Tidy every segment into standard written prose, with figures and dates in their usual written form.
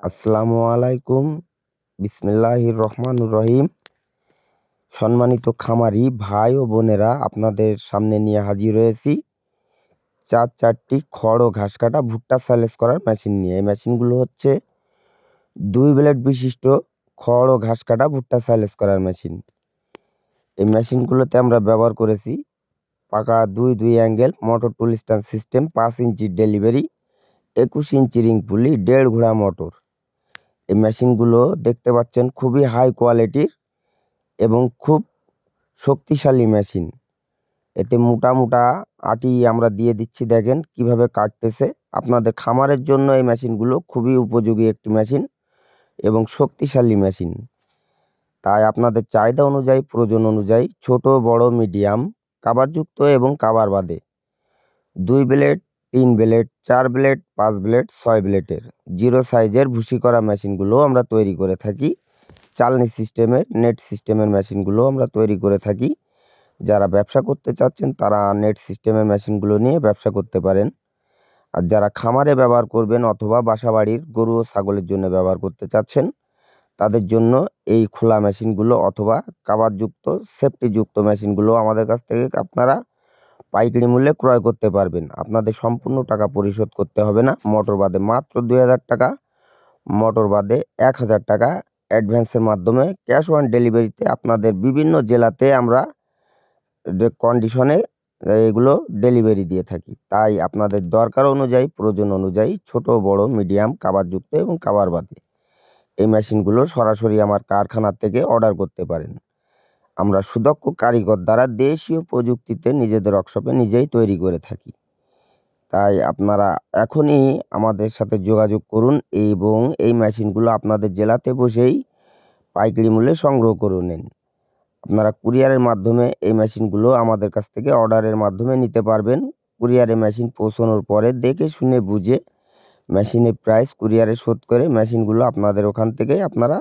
আসসালামু আলাইকুম। বিসমিল্লাহির রহমানুর রহিম। সম্মানিত খামারি ভাই ও বোনেরা, আপনাদের সামনে নিয়ে হাজির হয়েছি 4টি খড় ও ঘাস কাটা ভুট্টা সাইলেজ করার মেশিন নিয়ে। এই মেশিনগুলো হচ্ছে 2 ব্লেড বিশিষ্ট খড় ও ঘাস কাটা ভুট্টা সাইলেজ করার মেশিন। এই মেশিনগুলোতে আমরা ব্যবহার করেছি পাকা 2 অ্যাঙ্গেল মোটর টুল স্ট্যান্ড সিস্টেম, 5 ইঞ্চি ডেলিভারি, 21 ইঞ্চি রিং পুলি, 1.5 ঘোড়া মোটর। এই মেশিনগুলো দেখতে পাচ্ছেন খুবই হাই কোয়ালিটির এবং খুব শক্তিশালী মেশিন। এতে মোটা মোটা আটি আমরা দিয়ে দিচ্ছি, দেখেন কিভাবে কাটতেছে। আপনাদের খামারের জন্য এই মেশিনগুলো খুবই উপযোগী একটি মেশিন এবং শক্তিশালী মেশিন। তাই আপনাদের চাহিদা অনুযায়ী, প্রয়োজন অনুযায়ী ছোট বড় মিডিয়াম, কাভারযুক্ত এবং কাভার বাদে 2 ব্লেড, 3 ব্লেড, 4 ব্লেড, 5 ব্লেড, 6 ব্লেডের 0 সাইজের ভুসি করা মেশিনগুলো আমরা তৈরি করে থাকি। চালনি সিস্টেমের, নেট সিস্টেমের মেশিনগুলো আমরা তৈরি করে থাকি। যারা ব্যবসা করতে চাচ্ছেন তারা নেট সিস্টেমের মেশিনগুলো নিয়ে ব্যবসা করতে পারেন। আর যারা খামারে ব্যবহার করবেন অথবা বাসাবাড়ির গরু ও ছাগলের জন্য ব্যবহার করতে চাচ্ছেন, তাদের জন্য এই খোলা মেশিনগুলো অথবা কাভারযুক্ত সেফটিযুক্ত মেশিনগুলো আমাদের কাছ থেকে আপনারা পাইকারি মূল্যে ক্রয় করতে পারবেন। আপনাদের সম্পূর্ণ টাকা পরিশোধ করতে হবে না। মোটর বাদে মাত্র 2000 টাকা, মোটর বাদে 1000 টাকা অ্যাডভান্সের মাধ্যমে ক্যাশ অন ডেলিভারিতে আপনাদের বিভিন্ন জেলাতে আমরা কন্ডিশনে এগুলো ডেলিভারি দিয়ে থাকি। তাই আপনাদের দরকার অনুযায়ী, প্রয়োজন অনুযায়ী ছোট বড় মিডিয়াম, কাভারযুক্ত এবং কাভার বাদে এই মেশিনগুলো সরাসরি আমার কারখানা থেকে অর্ডার করতে পারেন। আমরা সুদক্ষ কারিগর দ্বারা দেশীয় প্রযুক্তিতে নিজেদের ওয়ার্কশপে নিজেই তৈরি করে থাকি। তাই আপনারা এখনই আমাদের সাথে যোগাযোগ করুন এবং এই মেশিনগুলো আপনাদের জেলাতে বসেই পাইকারি মূল্যে সংগ্রহ করে নিন। আপনারা কুরিয়ারের মাধ্যমে এই মেশিনগুলো আমাদের কাছ থেকে অর্ডারের মাধ্যমে নিতে পারবেন। কুরিয়ারে মেশিন পৌঁছানোর পরে দেখে শুনে বুঝে মেশিনের প্রাইস কুরিয়ারে শোধ করে মেশিনগুলো আপনাদের ওখান থেকে আপনারা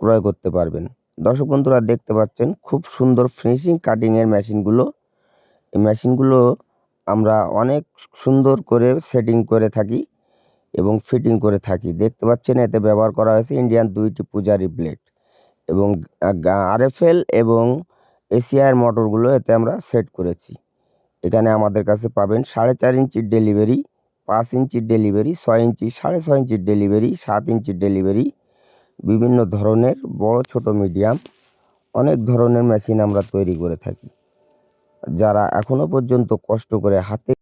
ক্রয় করতে পারবেন। দর্শক বন্ধুরা, দেখতে পাচ্ছেন খুব সুন্দর ফিনিশিং কাটিংয়ের মেশিনগুলো। এই মেশিনগুলো আমরা অনেক সুন্দর করে সেটিং করে থাকি এবং ফিটিং করে থাকি। দেখতে পাচ্ছেন এতে ব্যবহার করা হয়েছে ইন্ডিয়ান 2টি পূজারি ব্লেড এবং আরএফএল এবং এসিআইয়ের মোটরগুলো এতে আমরা সেট করেছি। এখানে আমাদের কাছে পাবেন 4.5 ইঞ্চির ডেলিভারি, 5 ইঞ্চির ডেলিভারি, 6 ইঞ্চি, 6.5 ইঞ্চির ডেলিভারি, 7 ইঞ্চির ডেলিভারি, বিভিন্ন ধরনের বড় ছোট মিডিয়াম অনেক ধরনের মেশিন আমরা তৈরি করে থাকি। যারা এখনও পর্যন্ত কষ্ট করে হাতে